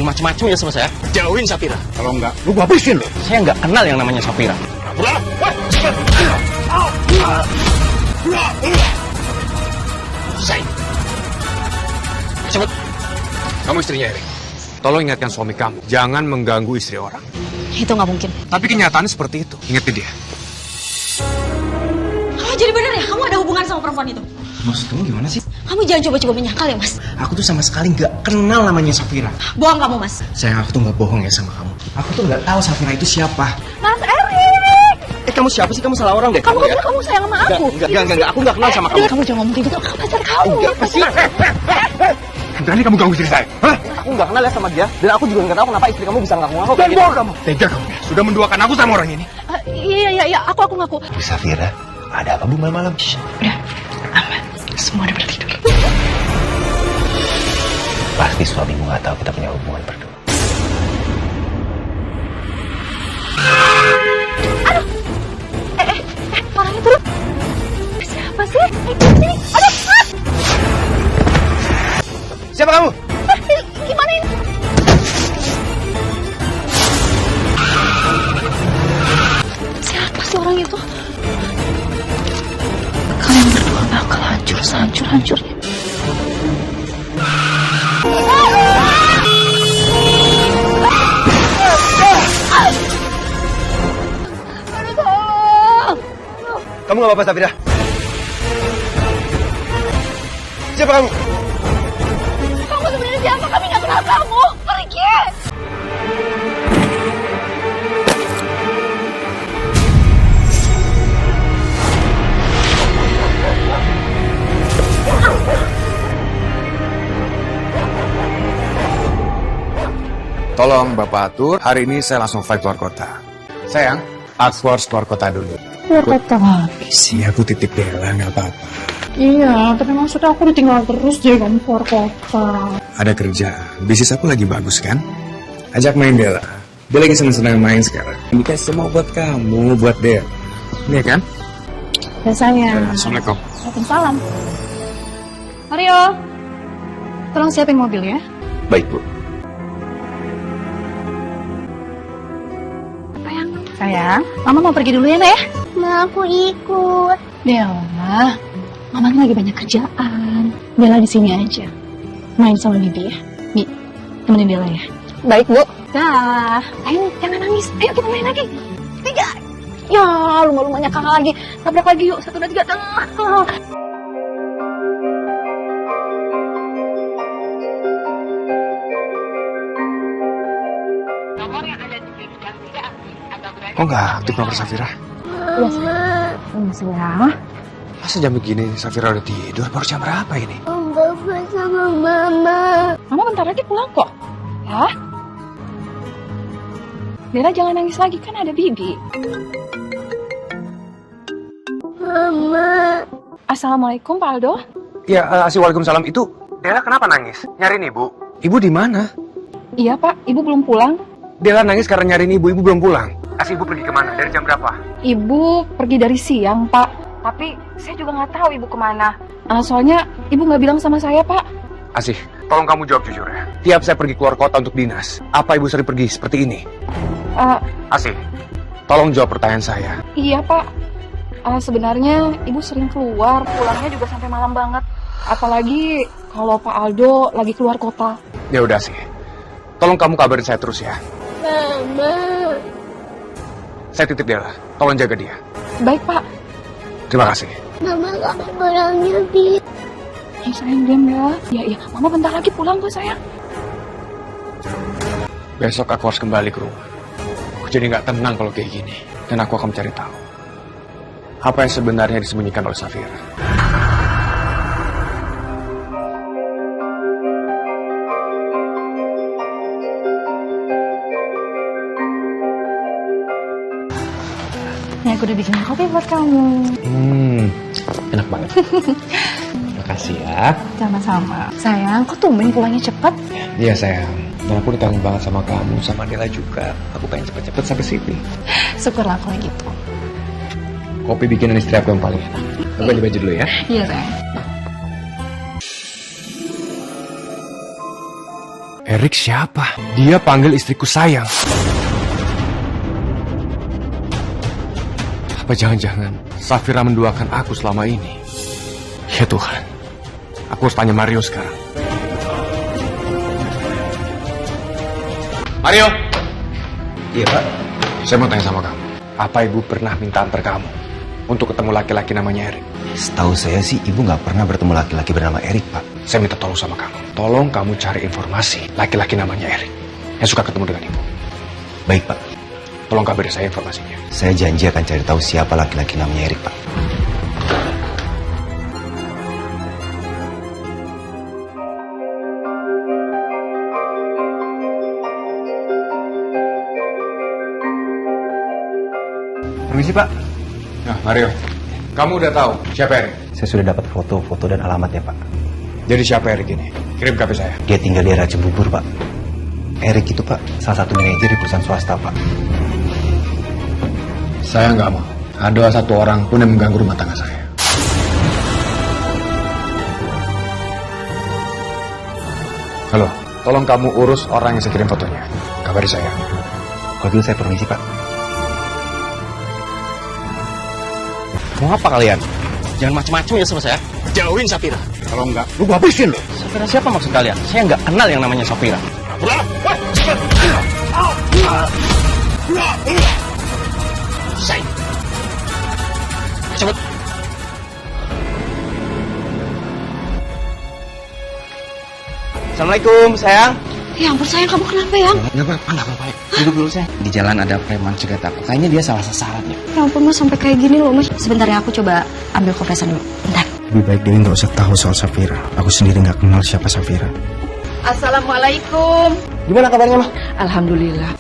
jangan macem-macem ya sama saya. Jauhin Safira. Kalau enggak, lu gua habisin lu. Saya nggak kenal yang namanya Safira. Selesai. Cepet. Kamu istrinya Erik. Tolong ingatkan suami kamu, jangan mengganggu istri orang. Itu nggak mungkin. Tapi kenyataannya seperti itu. Ingetin dia. Oh, jadi benar ya? Kamu ada hubungan sama perempuan itu? Maksud kamu gimana sih? Kamu jangan coba-coba menyangkal ya, Mas. Aku tuh sama sekali nggak kenal namanya Safira. Bohong kamu, Mas. Sayang, aku tuh nggak bohong ya sama kamu. Aku tuh nggak tahu Safira itu siapa. Mas Erik! Kamu siapa sih? Kamu salah orang deh. Kamu bilang kamu sayang sama aku. Enggak. Aku nggak kenal sama kamu. Kamu jangan ngomong kayak gitu. Aku pacar kamu. Enggak, pasti. Berani kamu ganggu istri saya? Hah? Aku nggak kenal ya sama dia. Dan aku juga nggak tahu kenapa istri kamu bisa ngaku-ngaku Dan bohong kamu. Tega kamu. Sudah menduakan aku sama orang ini. Iya. Aku ngaku. Safira, ada apa bu malam-malam? Udah, aman. Semua udah pada tidur. Pasti suamimu nggak tahu kita punya hubungan berdua. Orangnya turun. Siapa sih? Sini. Aduh. Siapa kamu? Gimana ini? Siapa sih orang itu? Kalian berdua bakal hancur sehancur-hancurnya. Kamu nggak apa-apa, Safira? Siapa kamu? Kamu sebenarnya siapa? Kami nggak kenal kamu. Pergi. Tolong Bapak atur, hari ini saya langsung flight keluar kota. Sayang, aku harus keluar kota dulu. Keluar kota habis. Iya, aku titip Bella, nggak apa-apa. Iya, tapi maksudnya aku ditinggal terus deh kamu keluar kota. Ada kerjaan, bisnis aku lagi bagus kan? Ajak main Bella. Dia lagi senang-senang main sekarang. Ini kan semua buat kamu, buat Bella. Iya kan? Ya sayang. Assalamualaikum. Waalaikumsalam. Mario, tolong siapin mobil ya. Baik bu. Sayang, Mama mau pergi dulu ya, Nak ya? Ma, aku ikut. Bella, Mama lagi banyak kerjaan. Bella di sini aja. Main sama Bibi ya. Bi, temenin Bella ya. Baik, Bu. Dah. Ayo, jangan nangis. Ayo kita main lagi. 3. Ya, lumba-lumbanya kakak lagi. Tabrak lagi yuk. 1, 2, 3. Tengah. Kok nggak aktif nomor Safira? Iya, sayang. Masa jam begini Safira udah tidur? Baru jam berapa ini? Papa sama Mama. Mama bentar lagi pulang kok. Ya? Bella jangan nangis lagi, kan ada Bibi. Mama. Assalamualaikum, Pak Aldo. Ya, Waalaikumsalam. Itu Bella kenapa nangis? Nyariin ibu. Ibu di mana? Iya, Pak. Ibu belum pulang. Bella nangis karena nyariin ibu. Ibu belum pulang. Ibu pergi kemana? Dari jam berapa? Ibu pergi dari siang, Pak. Tapi saya juga nggak tahu ibu kemana. Soalnya ibu nggak bilang sama saya, Pak. Asih, tolong kamu jawab jujur ya. Tiap saya pergi keluar kota untuk dinas, apa ibu sering pergi seperti ini? Asih, tolong jawab pertanyaan saya. Iya, Pak. Sebenarnya ibu sering keluar, pulangnya juga sampai malam banget. Apalagi kalau Pak Aldo lagi keluar kota. Ya udah sih. Tolong kamu kabarin saya terus ya. Mama. Saya titip Bella, tolong jaga dia. Baik, Pak. Terima kasih. Mama gak pulangnya, Bi. Sayang, diam ya. Iya. Mama bentar lagi pulang kok, sayang. Besok aku harus kembali ke rumah. Aku jadi nggak tenang kalau kayak gini. Dan aku akan mencari tahu apa yang sebenarnya disembunyikan oleh Safira. Nih, aku udah bikin kopi buat kamu. Enak banget. Makasih ya. Sama-sama. Sayang, kok tumben pulangnya cepat? Iya sayang. Dan aku dikangen banget sama kamu, sama Dela juga. Aku pengen cepet-cepet sampai sini. Syukurlah kalau gitu. Kopi bikinan istri aku yang paling enak. Aku ganti baju dulu ya. Iya, sayang. Erik siapa? Dia panggil istriku sayang. Apa jangan-jangan Safira menduakan aku selama ini? Ya Tuhan, aku harus tanya Mario sekarang. Mario! Iya Pak. Saya mau tanya sama kamu. Apa ibu pernah minta antar kamu untuk ketemu laki-laki namanya Erik? Setahu saya sih ibu nggak pernah bertemu laki-laki bernama Erik Pak. Saya minta tolong sama kamu. Tolong kamu cari informasi laki-laki namanya Erik yang suka ketemu dengan ibu. Baik Pak. Tolong kabari saya informasinya. Saya janji akan cari tahu siapa laki-laki namanya Erik Pak. Permisi Pak. Nah Mario, kamu udah tahu siapa Erik? Saya sudah dapat foto-foto dan alamatnya Pak. Jadi siapa Erik ini? Kirim ke HP saya. Dia tinggal di daerah Cibubur Pak. Erik itu Pak salah satu manajer di perusahaan swasta Pak. Saya nggak mau ada satu orang pun yang mengganggu rumah tangga saya. Halo, tolong kamu urus orang yang saya kirim fotonya. Kabari saya. Kalau gitu saya permisi Pak. Mau apa kalian? Jangan macam-macam ya sama saya. Jauhin Safira. Kalau enggak, lu gua habisin lo. Safira siapa maksud kalian? Saya nggak kenal yang namanya Safira. Say. Cepet. Assalamualaikum, sayang. Ya ampun sayang, kamu kenapa ya? Nggak apa-apa. Duduk dulu, sayang. Di jalan ada preman cegat aku. Kayaknya dia salah sasaran ya. Ya ampun mas, sampai kayak gini loh mas. Sebentar ya, aku coba ambil kompresan dulu. Bentar. Lebih baik Dewi nggak usah tahu soal Safira. Aku sendiri nggak kenal siapa Safira. Assalamualaikum. Gimana kabarnya, Mah? Alhamdulillah.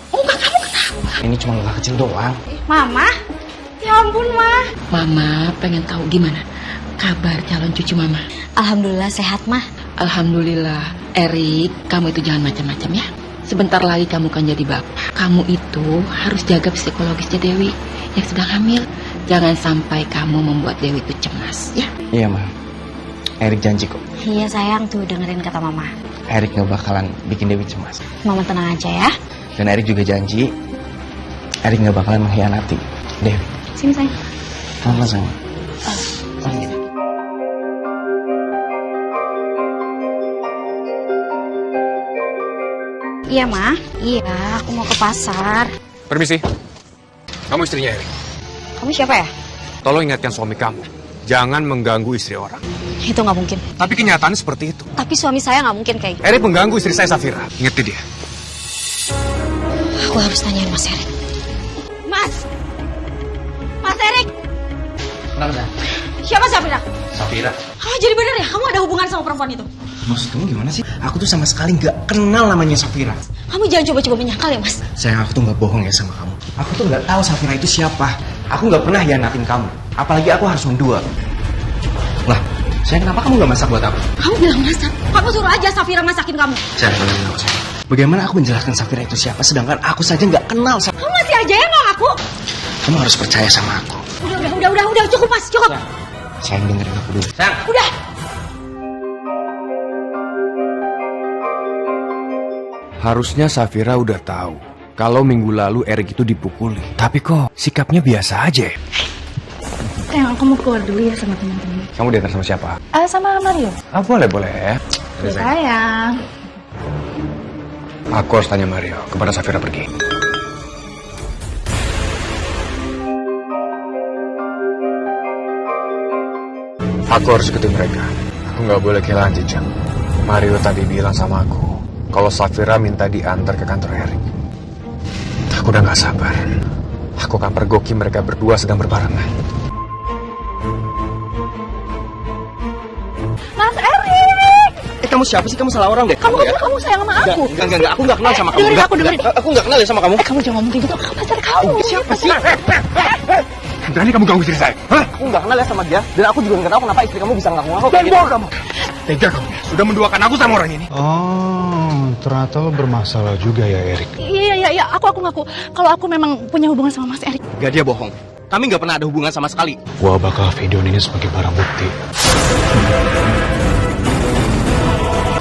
Ini cuma luka kecil doang. Mama? Ya ampun, Ma. Mama pengen tahu gimana kabar calon cucu Mama. Alhamdulillah sehat mah. Alhamdulillah. Erik, kamu itu jangan macam-macam ya. Sebentar lagi kamu kan jadi bapak. Kamu itu harus jaga psikologisnya Dewi yang sedang hamil. Jangan sampai kamu membuat Dewi itu cemas ya. Iya, Mah. Erik janji kok. Iya sayang, tuh dengerin kata mama. Erik nggak bakalan bikin Dewi cemas. Mama tenang aja ya. Dan Erik juga janji Erik nggak bakalan mengkhianati Dewi. Sini sayang. Sama sayang. Iya mah. Iya, aku mau ke pasar. Permisi. Kamu istrinya Erik. Kamu siapa ya? Tolong ingatkan suami kamu. Jangan mengganggu istri orang. Itu nggak mungkin. Tapi kenyataannya seperti itu. Tapi suami saya nggak mungkin kayak gitu. Erik mengganggu istri saya Safira. Ingat dia. Aku harus tanyain Mas Erik. Mas Erik. Kenapa, sayang? Siapa Safira? Safira. Oh, jadi benar ya? Kamu ada hubungan sama perempuan itu? Maksud kamu gimana sih? Aku tuh sama sekali nggak kenal namanya Safira. Kamu jangan coba-coba menyangkal ya, Mas. Sayang, aku tuh nggak bohong ya sama kamu. Aku tuh nggak tahu Safira itu siapa. Aku nggak pernah hianatin kamu. Apalagi aku harus mendua. Lah, sayang, kenapa kamu nggak masak buat aku? Kamu bilang masak. Kamu suruh aja Safira masakin kamu. Sayang, dengerin aku, sayang. Bagaimana aku menjelaskan Safira itu siapa, sedangkan aku saja nggak kenal sama. Kamu masih aja ya nggak ngaku? Kamu harus percaya sama aku. Udah, cukup Mas, cukup. Sayang, dengerin aku dulu. Sayang. Udah. Harusnya Safira udah tahu kalau minggu lalu Erik itu dipukuli. Tapi kok sikapnya biasa aja. Sayang, aku mau keluar dulu ya sama teman-teman. Kamu diantar sama siapa? Sama Mario. Ah, boleh ya. Sayang. Aku harus tanya Mario kepada Safira pergi. Aku harus ikutin mereka. Aku nggak boleh kehilangan jejak. Mario tadi bilang sama aku kalau Safira minta diantar ke kantor Erik. Aku udah nggak sabar. Aku akan pergoki mereka berdua sedang berbarengan. Mas Erik. Kamu siapa sih? Kamu salah orang deh. Kamu sayang sama aku. Enggak. Aku nggak kenal sama kamu. Dengerin aku, dengerin. Aku nggak kenal ya sama kamu. Kamu jangan ngomong gitu. Pacar kamu. Siapa sih? Berani kamu ganggu istri saya? Hah? Aku nggak kenal ya sama dia. Dan aku juga nggak tahu kenapa istri kamu bisa ngaku-ngaku kayak gitu. Kamu. Tega kamu. Sudah menduakan aku sama orang ini. Oh, ternyata lo bermasalah juga ya, Erik. Iya, aku ngaku. Kalau aku memang punya hubungan sama Mas Erik. Gak, dia bohong. Kami nggak pernah ada hubungan sama sekali. Gua bakal videoin ini sebagai barang bukti.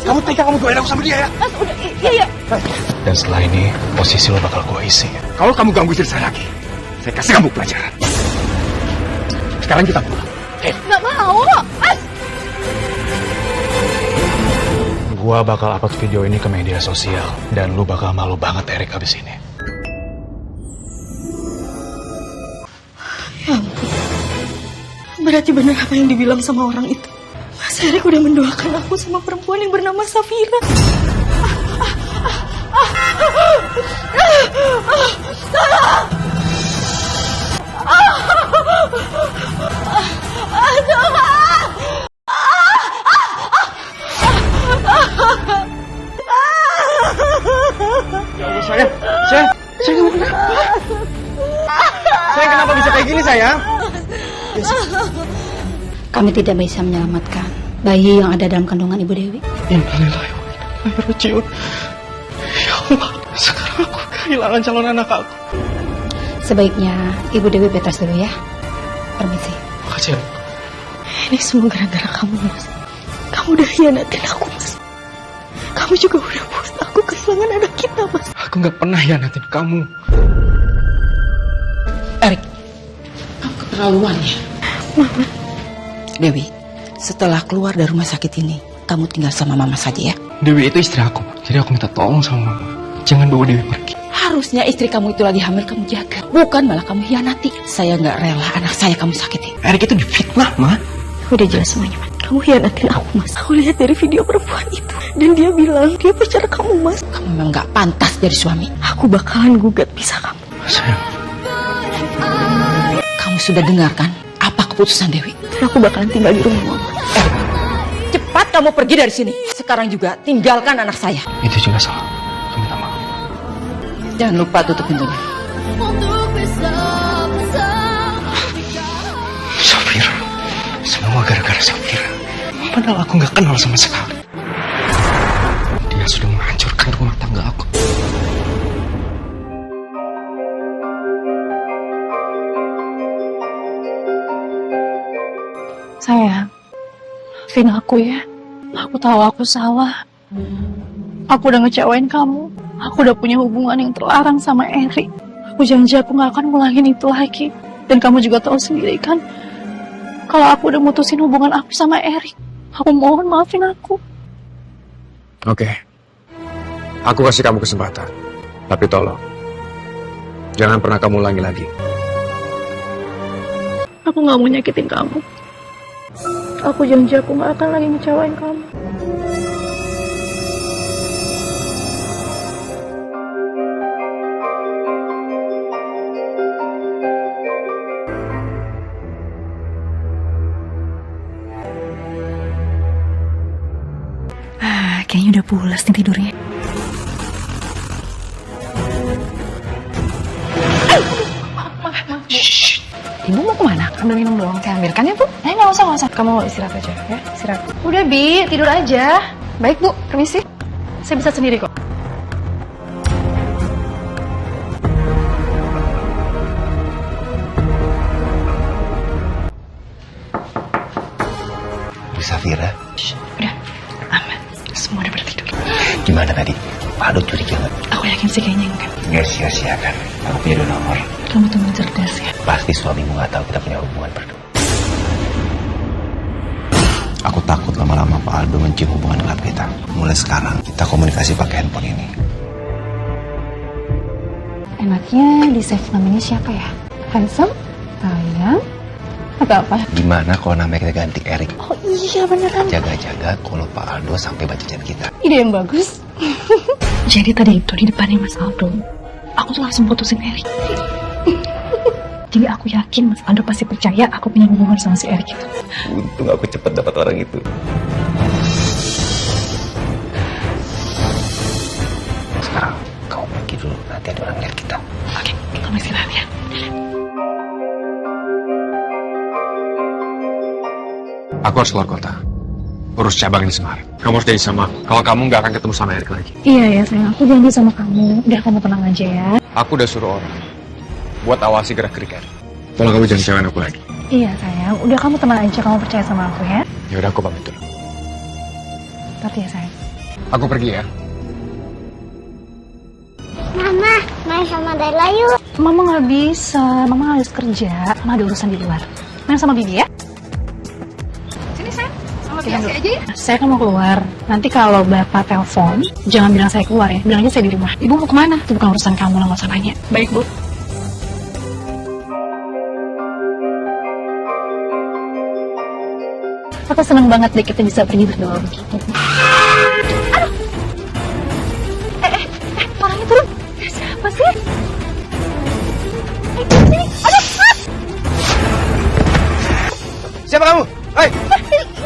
Kamu tega kamu goyang aku sama dia ya? Mas, udah, Iya. Dan setelah ini, posisi lo bakal gue isi. Kalau kamu ganggu istri saya lagi, saya kasih kamu pelajaran. Sekarang kita pulang. Nggak mau. Gua bakal upload video ini ke media sosial. Dan lu bakal malu banget, Erik, abis ini. Ya ampun. Berarti benar apa yang dibilang sama orang itu. Mas Erik udah mendoakan aku sama perempuan yang bernama Safira. Sayang, kamu kenapa? Sayang, kenapa bisa kayak gini, sayang? Kami tidak bisa menyelamatkan bayi yang ada dalam kandungan Ibu Dewi. Innalillahi wa inna ilaihi raji'un. Ya Allah, sekarang aku kehilangan calon anak aku. Sebaiknya Ibu Dewi betas dulu ya. Permisi. Makasih ya. Ini semua gara-gara kamu, Mas. Kamu udah hianatin aku, Mas. Kamu juga udah buat aku kehilangan anak kita, Mas. Aku nggak pernah hianatin kamu. Erik, kamu keterlaluan ya. Mama. Dewi, setelah keluar dari rumah sakit ini, kamu tinggal sama mama saja ya. Dewi itu istri aku, jadi aku minta tolong sama mama. Jangan bawa Dewi pergi. Harusnya istri kamu itu lagi hamil kamu jaga, bukan malah kamu hianati. Saya nggak rela anak saya kamu sakiti. Erik itu difitnah, Ma. Udah jelas semuanya, Mas. Kamu hianatin aku, Mas. Aku lihat dari video perempuan itu. Dan dia bilang dia pacar kamu, Mas. Kamu memang nggak pantas jadi suami. Aku bakalan gugat pisah kamu. Sayang, Kamu sudah dengarkan apa keputusan Dewi? Dan aku bakalan tinggal di rumah Mama. Cepat kamu pergi dari sini. Sekarang juga tinggalkan anak saya. itu juga salah. Aku minta maaf. Jangan lupa tutup pintunya. Safira, semua gara-gara Safira. Padahal aku nggak kenal sama sekali. Dia sudah menghancurkan rumah tangga aku. Sayang, maafin aku ya. Aku tahu aku salah. Aku udah ngecewain kamu. Aku udah punya hubungan yang terlarang sama Erik. Aku janji aku gak akan ngulangin itu lagi. Dan kamu juga tahu sendiri kan, kalau aku udah mutusin hubungan aku sama Erik. Aku mohon maafin aku. Oke. Aku kasih kamu kesempatan. Tapi tolong, jangan pernah kamu ulangi lagi. Aku gak mau nyakitin kamu. Aku janji aku gak akan lagi ngecewain kamu. Kayaknya udah pulas nih tidurnya. Ibu mau kemana? Ambil minum doang. Saya ambilkan ya, Bu? Nggak usah. Kamu istirahat aja, ya? Istirahat. Udah, Bi. Tidur aja. Baik, Bu. Permisi. Saya bisa sendiri kok. Bu Safira, Udah. Aman. Semua udah pada tidur. gimana tadi? Pak Ado curiga nggak? Aku yakin sih kayaknya enggak. Nggak sia-siakan. Aku punya dua nomor. Kamu tuh cerdas ya. Pasti suamimu nggak tahu kita punya hubungan berdua. Aku takut lama-lama Pak Aldo mencium hubungan gelap kita. Mulai sekarang kita komunikasi pakai handphone ini. Enaknya di save namanya siapa ya? Handsome? Sayang? Atau apa? Gimana kalau namanya kita ganti Erik? Oh iya beneran. Jaga-jaga kalau Pak Aldo sampai baca chat kita. Ide yang bagus. Jadi tadi itu di depannya Mas Aldo, aku tuh langsung putusin Erik. Jadi aku yakin Mas Aldo pasti percaya aku punya hubungan sama si Erik itu. Untung aku cepat dapat orang itu. Sekarang kamu pergi dulu, nanti ada orang lihat kita. Oke, kamu istirahat ya. Aku harus keluar kota. Urus cabang ini Semarang. Kamu harus jadi sama aku. Kalau kamu nggak akan ketemu sama Erik lagi. Iya ya sayang, aku janji sama kamu. Udah kamu tenang aja ya. Aku udah suruh orang buat awasi gerak-gerik Erik. Tolong kamu jangan cewek aku lagi. Iya sayang, udah kamu tenang aja, kamu percaya sama aku ya. Ya udah aku pamit dulu. Tapi ya sayang. Aku pergi ya. main sama Dayla yuk. Mama nggak bisa, Mama harus kerja. Mama ada urusan di luar. Main sama Bibi ya. Sini sayang, sama Bibi aja ya. Saya kan mau keluar. Nanti kalau Bapak telepon, jangan bilang saya keluar ya. Bilang aja saya di rumah. Ibu mau kemana? Itu bukan urusan kamu lah, nggak usah nanya. Baik, Bu. Aku seneng banget deh kita bisa pergi berdua begitu. Aduh. Orangnya turun. Siapa sih? Sini. Aduh. Siapa kamu? Hei!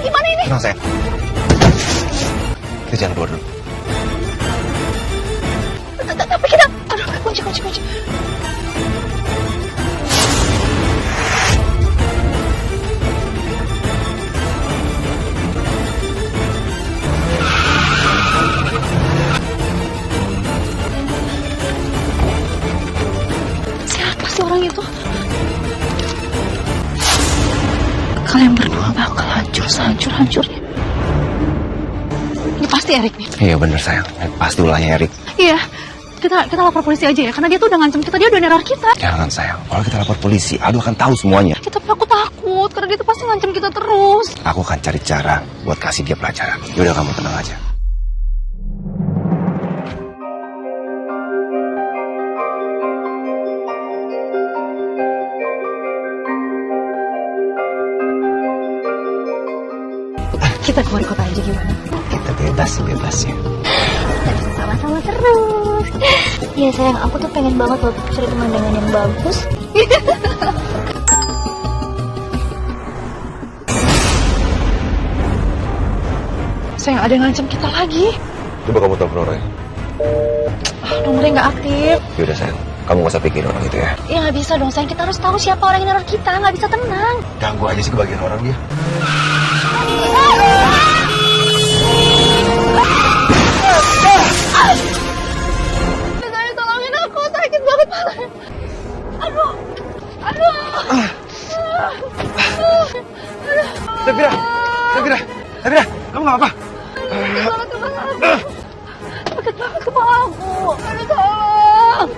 Gimana ini? Tenang sayang. Kita jangan keluar dulu. Tapi kita... Aduh, kunci. Siapa sih orang itu? Kalian berdua bakal hancur-hancurnya. Ini pasti Erik nih. Iya bener sayang. Pasti ulahnya Erik. Iya. Kita lapor polisi aja ya, karena dia tuh udah ngancam kita, dia udah neror kita. Jangan sayang. Kalau kita lapor polisi, Aldo akan tahu semuanya. Tapi aku takut, karena dia tuh pasti ngancam kita terus. Aku akan cari cara buat kasih dia pelajaran. Yaudah kamu tenang aja. Kita keluar kota aja gimana? Kita bebas-bebasnya. Sama-sama terus. Iya sayang, aku tuh pengen banget loh cari pemandangan yang bagus. Sayang, ada yang ngancam kita lagi. Coba kamu telepon orangnya. Nomornya nggak aktif. Yaudah sayang, kamu gak usah pikirin orang itu ya. Ya nggak bisa dong sayang, kita harus tahu siapa orang yang neror kita, nggak bisa tenang. Ganggu aja sih kebagian orang dia. Saya tolongin aku, sakit banget palanya. Aduh. Safira, kamu gak apa-apa? Sakit banget kepala aku. Aduh, tolong.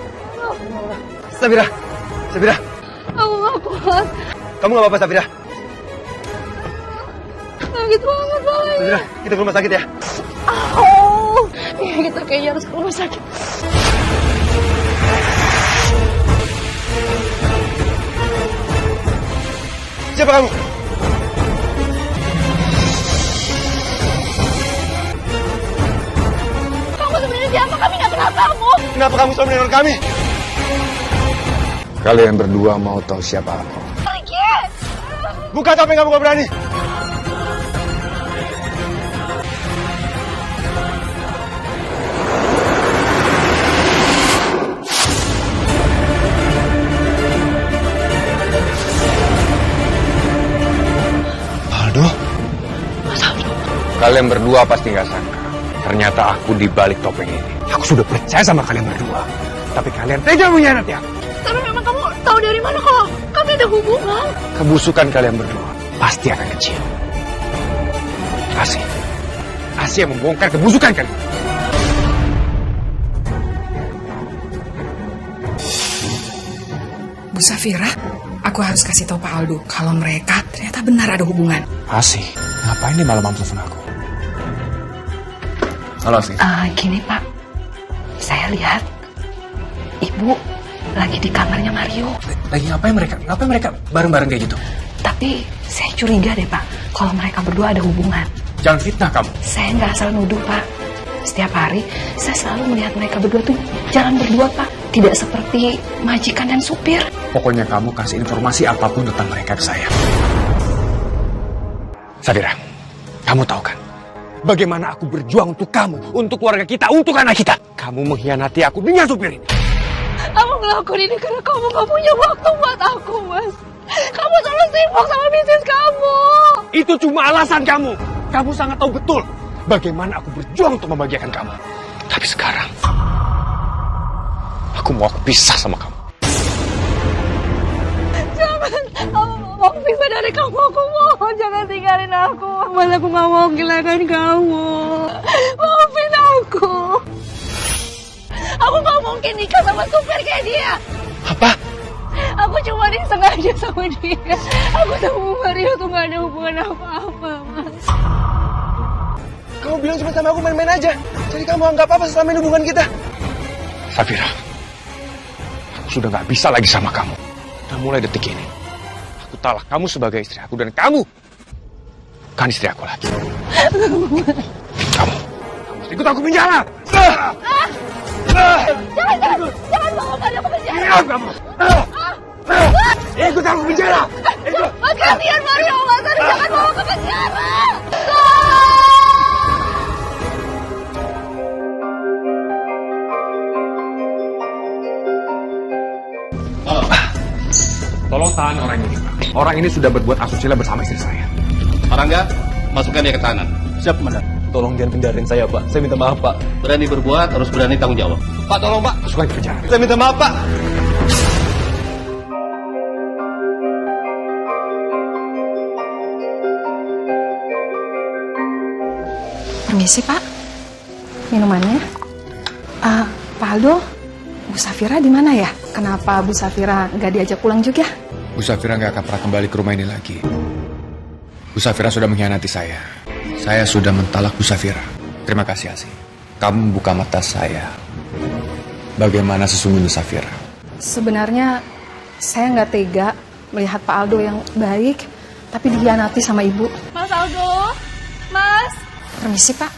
Safira. Aku nggak kuat. Kamu gak apa-apa Safira? Sakit banget palanya. Safira, kita ke rumah sakit ya. Iya, kita kayaknya harus ke rumah sakit. Siapa kamu? Kamu sebenarnya siapa? Kami nggak kenal kamu. Kenapa kamu selalu meneror kami? Kalian berdua mau tahu siapa aku? Buka topeng kamu gak berani. Aldo? Kalian berdua pasti nggak sangka. Ternyata aku di balik topeng ini. Aku sudah percaya sama kalian berdua. Tapi kalian tega mengkhianati aku. Tapi memang kamu tahu dari mana kalau kami ada hubungan? Kebusukan kalian berdua pasti akan kecil. Asih yang membongkar kebusukan kalian. Bu Safira, aku harus kasih tahu Pak Aldo kalau mereka ternyata benar ada hubungan. Asih, ngapain dia malam-malam telepon aku? Halo Asih. Gini Pak, saya lihat Ibu lagi di kamarnya Mario. Lagi ngapain mereka? Ngapain mereka bareng-bareng kayak gitu? Tapi saya curiga deh Pak, kalau mereka berdua ada hubungan. Jangan fitnah kamu. Saya nggak asal nuduh Pak. Setiap hari saya selalu melihat mereka berdua tuh jalan berdua Pak. Tidak seperti majikan dan supir. Pokoknya kamu kasih informasi apapun tentang mereka ke saya. Safira, kamu tahu kan? Bagaimana aku berjuang untuk kamu, untuk keluarga kita, untuk anak kita. Kamu mengkhianati aku dengan supir ini. Kamu ngelakuin ini karena kamu gak punya waktu buat aku, Mas. Kamu selalu sibuk sama bisnis kamu. Itu cuma alasan kamu. Kamu sangat tahu betul bagaimana aku berjuang untuk membahagiakan kamu. Tapi sekarang, aku mau pisah sama kamu. Jangan, aku mau pisah dari kamu. Aku mohon, jangan tinggalin aku. Mas, aku gak mau kehilangan kamu. Maafin aku. Aku nggak mungkin nikah sama supir kayak dia. Apa? Aku cuma disengaja sama dia. Aku sama Mario tuh gak ada hubungan apa-apa, Mas. Kamu bilang cuma sama aku main-main aja. Jadi kamu anggap apa selama ini hubungan kita? Safira, aku sudah gak bisa lagi sama kamu. Dan mulai detik ini, aku talak kamu sebagai istri aku dan kamu kan istri aku lagi. Kamu harus ikut aku penjara. Jangan bawa Mario ke penjara. Ikut aku penjara. Mas, kasihan Mario, Mas. Jangan bawa ke penjara. Tolong tahan orang ini, Pak. Orang ini sudah berbuat asusila bersama istri saya. Rangga, masukkan dia ke tahanan. Siap, Komandan. Tolong jangan penjarain saya, Pak. Saya minta maaf, Pak. Berani berbuat, harus berani tanggung jawab. Pak, tolong, Pak. Masukkan ke penjara. Saya minta maaf, Pak. Permisi, Pak. Minumannya. Pak Aldo, Bu Safira di mana ya? Kenapa Bu Safira nggak diajak pulang juga? Bu Safira nggak akan pernah kembali ke rumah ini lagi. Bu Safira sudah mengkhianati saya. Saya sudah mentalak Bu Safira. Terima kasih, Asih. Kamu buka mata saya. Bagaimana sesungguhnya Safira? Sebenarnya saya nggak tega melihat Pak Aldo yang baik, tapi dikhianati sama Ibu. Mas Aldo, Mas. Permisi, Pak.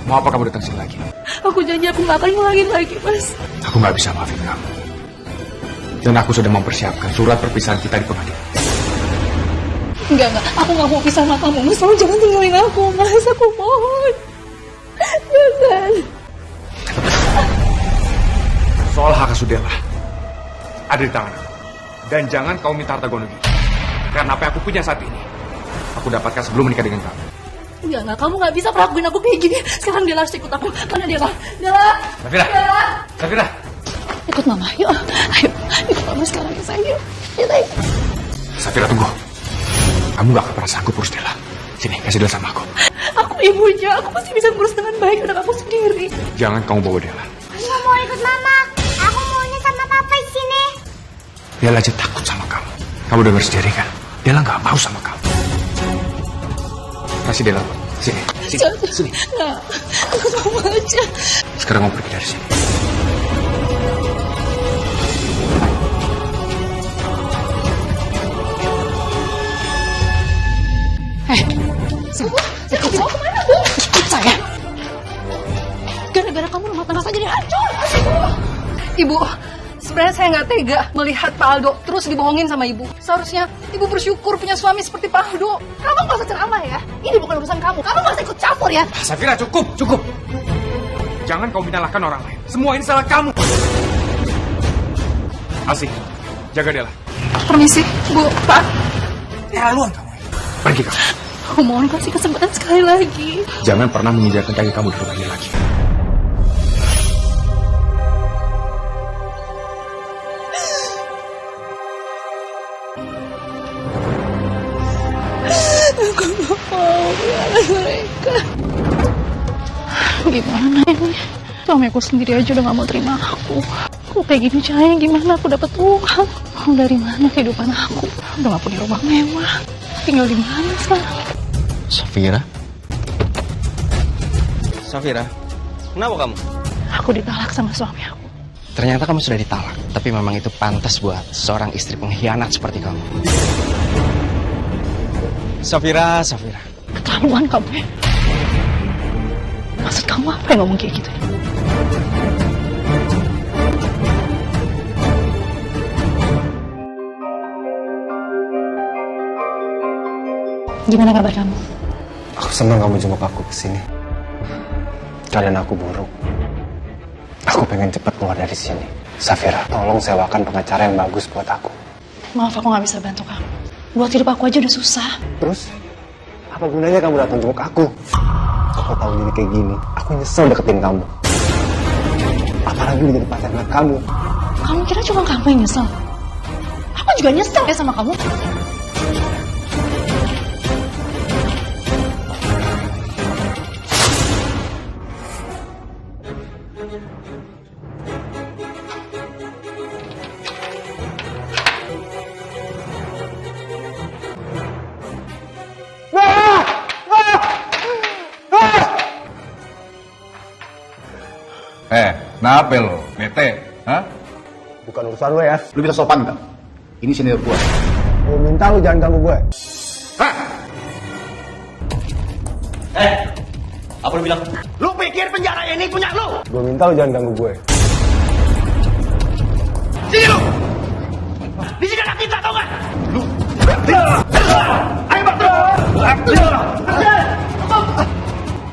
Mau apa kamu datang sini lagi? Aku janji aku gak akan ngulangin lagi, Mas. Aku nggak bisa maafin kamu. Dan aku sudah mempersiapkan surat perpisahan kita di pengadilan. Enggak. Aku gak mau pisah sama kamu, Mas. Tolong jangan tinggalin aku, Mas. Aku mohon. Jangan. Soal hak asuh Della ada di tangan aku. Dan jangan kau minta harta gono gitu. Karena apa yang aku punya saat ini, aku dapatkan sebelum menikah dengan kamu. Enggak. Kamu gak bisa perlakuin aku kayak gini. Sekarang Della harus ikut aku. Mana Della? Della! Safira! Safira! Ikut Mama, yuk. Ayo, ikut Mama sekarang ya, sayang. Yuk, ayo. Safira, tunggu. Kamu gak akan pernah sanggup urus Della. Sini, kasih Della sama aku. Aku ibunya. Aku pasti bisa ngurus dengan baik anak aku sendiri. Jangan kamu bawa Della. Aku mau ikut mama. Aku maunya sama papa di sini. Della aja takut sama kamu. Kamu dengar sendiri kan? Della gak mau sama kamu. Kasih Della. Sini. Sini. Nah, aku mau aja. Sekarang mau pergi dari sini. Ibu mau kemana, Bu? Saya. Gara-gara kamu rumah tangga saya jadi hancur. Ibu, sebenarnya saya nggak tega melihat Pak Aldo terus dibohongin sama Ibu. Seharusnya Ibu bersyukur punya suami seperti Pak Aldo. Kamu nggak usah ceramah ya. Ini bukan urusan kamu. Kamu nggak usah ikut campur ya. Safira, cukup. Jangan kau menyalahkan orang lain. Semua ini salah kamu. Asih, jaga Della. Permisi, Bu, Pak. Terlaluan kamu. Pergi kamu. Aku mohon kasih kesempatan sekali lagi. Jangan pernah menginjakkan kaki kamu di rumah ini lagi. Aku gak mau lihat mereka. Gimana ini? Suamiku sendiri aja udah gak mau terima aku. Aku kayak gini caranya gimana aku dapat uang? Dari mana kehidupan aku? Udah gak punya rumah mewah. Tinggal di mana sekarang? Safira? Safira, kenapa kamu? Aku ditalak sama suami aku. Ternyata kamu sudah ditalak. Tapi memang itu pantas buat seorang istri pengkhianat seperti kamu. Safira. Keterlaluan kamu ya. Maksud kamu apa yang ngomong kayak gitu? Gimana kabar kamu? Aku senang kamu jemput aku kesini. Keadaan aku buruk. Aku pengen cepat keluar dari sini. Safira, tolong sewakan pengacara yang bagus buat aku. Maaf, aku gak bisa bantu kamu. Buat hidup aku aja udah susah. Terus, apa gunanya kamu datang jemput aku? Aku tahu jadi kayak gini. Aku nyesel deketin kamu. Apalagi udah jadi pacar anak kamu. Kamu kira cuma kamu yang nyesel? Aku juga nyesel ya sama kamu. Kenapa lo? Bete? Hah? Bukan urusan lo ya. Lu bisa sopan nggak? Ini senior gua. Gue minta lo jangan ganggu gue. Apa lu bilang? Lu pikir penjara ini punya lu? Gue minta lo jangan ganggu gue. Sini lu! Di sini ada kita, tau gak? Lu! Ayo, Bang!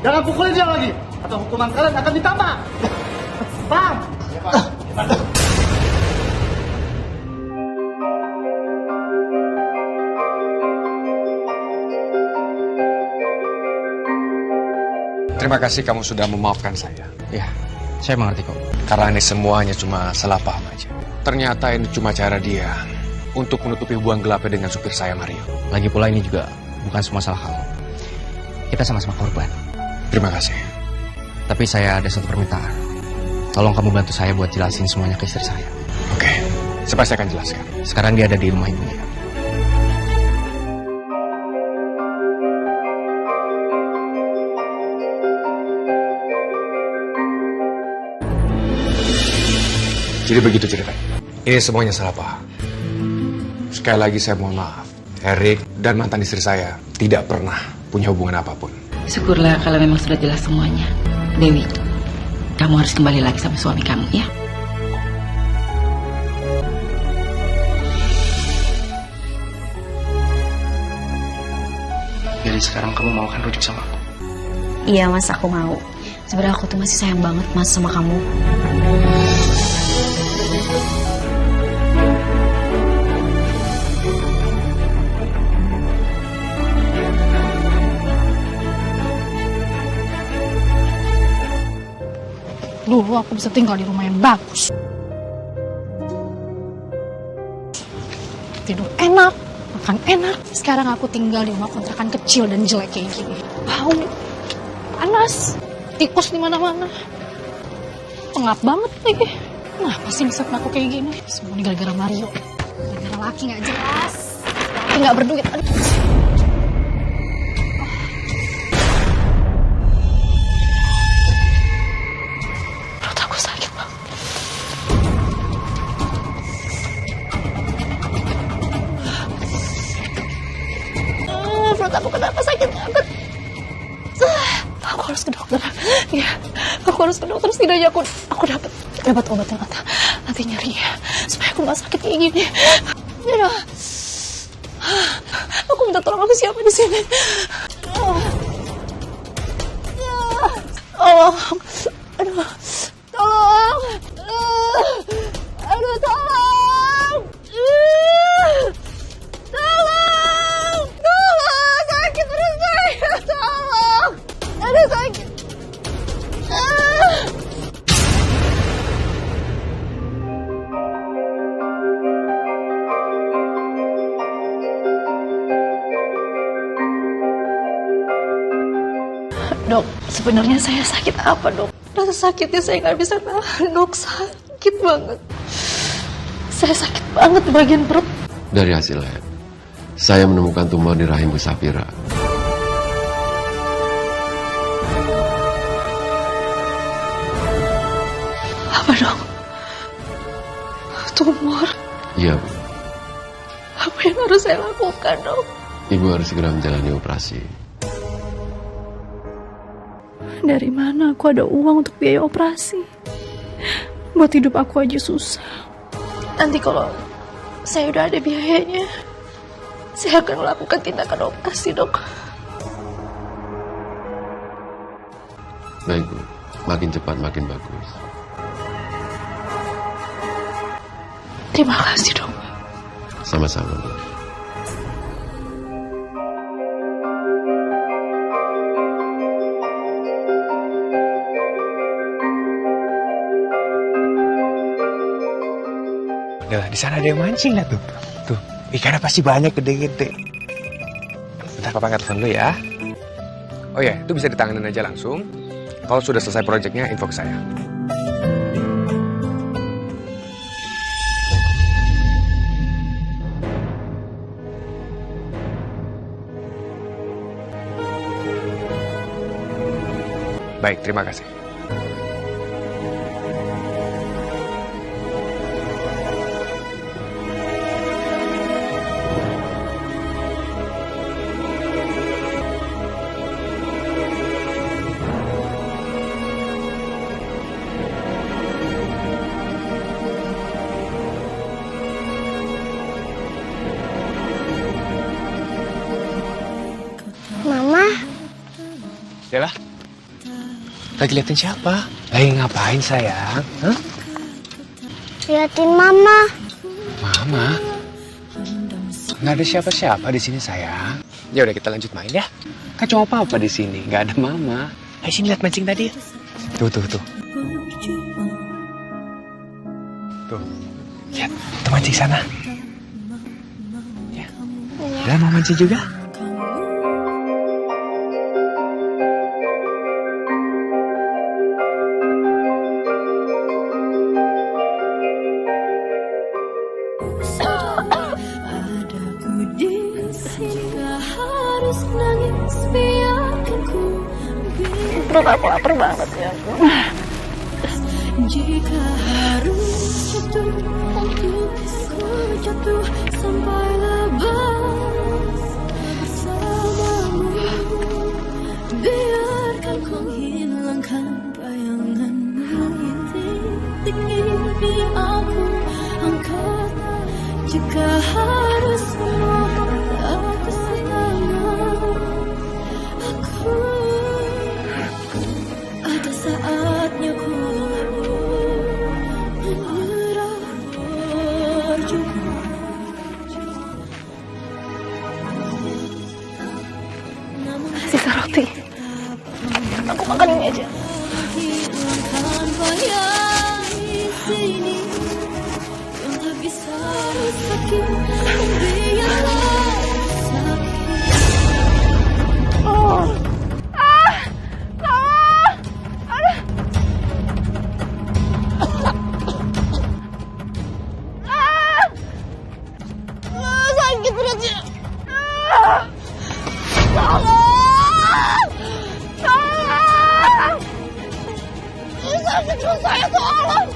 Jangan pukulin dia lagi, atau hukuman kalian akan ditambah. Paham? Terima kasih kamu sudah memaafkan saya. Ya, saya mengerti kok. Karena ini semuanya cuma salah paham aja. Ternyata ini cuma cara dia untuk menutupi hubungan gelapnya dengan supir saya, Mario. Lagi pula ini juga bukan semua salah kamu. Kita sama-sama korban. Terima kasih. Tapi saya ada satu permintaan. Tolong kamu bantu saya buat jelasin semuanya ke istri saya. Oke, saya pasti akan jelaskan. Sekarang dia ada di rumah ibunya. Jadi begitu ceritanya. Ini semuanya salah paham. Sekali lagi saya mohon maaf. Erik dan mantan istri saya tidak pernah punya hubungan apapun. Syukurlah kalau memang sudah jelas semuanya. Dewi, kamu harus kembali lagi sama suami kamu ya. Jadi sekarang kamu mau kan rujuk sama aku? Iya mas, aku mau. Sebenarnya aku tuh masih sayang banget mas sama kamu. Dulu aku bisa tinggal di rumah yang bagus. Tidur enak, makan enak. Sekarang aku tinggal di rumah kontrakan kecil dan jelek kayak gini. Bau, panas, tikus di mana-mana. Pengap banget lagi. Kenapa sih bisa aku kayak gini? Semua ini gara-gara Mario. Gara-gara laki nggak jelas. Laki nggak berduit. Aduh. Perut aku kenapa sakit banget? Aku harus ke dokter. Ya, aku harus ke dokter. Setidaknya aku dapat obat yang anti nyeri supaya aku nggak sakit kayak gini. Ya, aku minta tolong sama siapa di sini? Oh, aduh, tolong, aduh, tolong. Sakit perut saya, tolong. Aduh, sakit. Dok, sebenarnya saya sakit apa, dok? Rasa sakitnya saya nggak bisa tahan, dok. Sakit banget. Saya sakit banget di bagian perut. Dari hasil lab, saya menemukan tumor di rahim Bu Safira. Apa dong? Tumor? Iya, Bu. Apa yang harus saya lakukan, dok? Ibu harus segera menjalani operasi. Dari mana aku ada uang untuk biaya operasi? Buat hidup aku aja susah. Nanti kalau saya udah ada biayanya, saya akan melakukan tindakan operasi, dok. Baik, Bu. Makin cepat makin bagus. Terima kasih, dok. Sama-sama, Bu. Udah, di sana ada yang mancing lah tuh. Tuh, ikannya pasti banyak gede-gede. Bentar, Papa angkat telepon dulu ya. Oh ya, itu bisa ditanganin aja langsung. Kalau sudah selesai proyeknya, info ke saya. Baik, terima kasih. Dela? Lagi liatin siapa? Lagi ngapain sayang? Hah? Liatin mama. Mama? Nggak ada siapa-siapa di sini sayang. Ya udah kita lanjut main ya. Kan cuma papa di sini, nggak ada mama. Ayo sini lihat mancing tadi. Tuh. Tuh. Lihat, tuh mancing sana. Ya. Dan mau mancing juga? Perut aku lapar banget ya. Jika harus jatuh, untuk ku jatuh sampai lepas bersamamu. Biarkan ku hilangkan bayanganmu yang tinggi di aku angkat. Jika harus memohon aku sayang, aku ada saatnya ku menyerah berjuang. Sisa roti. Aku makan ini aja. Hilangkan bayang di sini yang tak bisa sakit, biarlah sakit. Sakit perutnya. Sakit perut saya, tolong.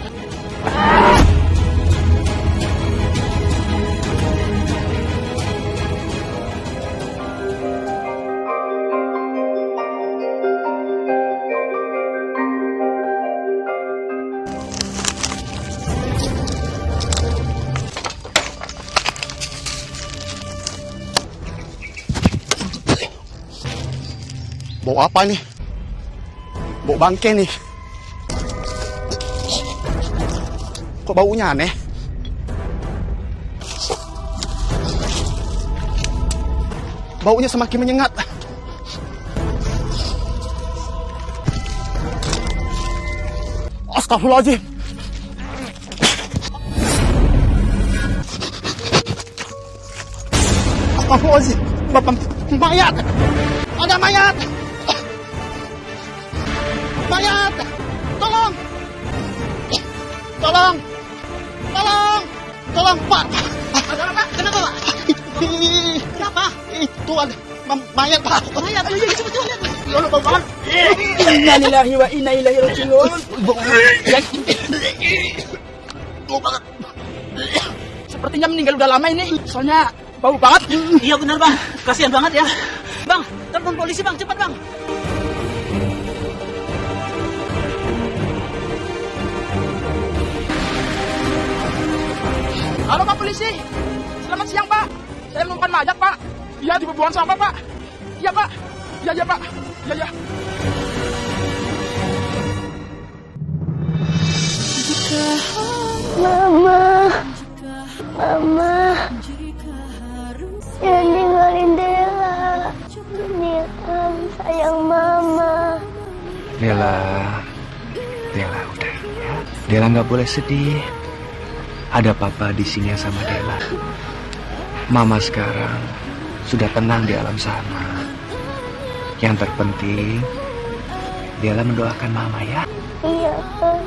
Bau apa nih? Bau bangke nih. Kok baunya aneh? Baunya semakin menyengat. Astagfirullahaladzim. Astagfirullahaladzim. Mayat. Ada mayat. Mayat. Tolong. Tolong. Tolong. Tolong, Pak. Ada apa? Kenapa, Pak? Kenapa? Itu ada mayat, Pak. Mayat. Ayo, cepet lihat. Ya Allah, bau banget. Innalillahi wa inna ilaihi raji'un. Bau banget. Sepertinya meninggal udah lama ini. Soalnya bau banget. Iya benar, Bang. Kasihan banget ya. Bang, telepon polisi, Bang. Cepat, Bang. Halo Pak Polisi, selamat siang Pak. Saya menemukan mayat Pak. Iya di buangan sampah Pak. Iya Pak. Iya Pak. Iya. Mama, jangan tinggalin Dela. Dia sayang Mama. Dela udah ya. Dela nggak boleh sedih. Ada papa di sini sama Dela. Mama sekarang sudah tenang di alam sana. Yang terpenting Dela mendoakan Mama ya. Iya, Pak.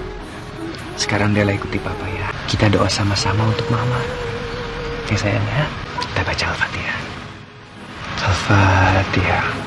Sekarang Dela ikuti papa ya. Kita doa sama-sama untuk Mama. Ya sayang ya. Kita baca Al-Fatihah. Al-Fatihah.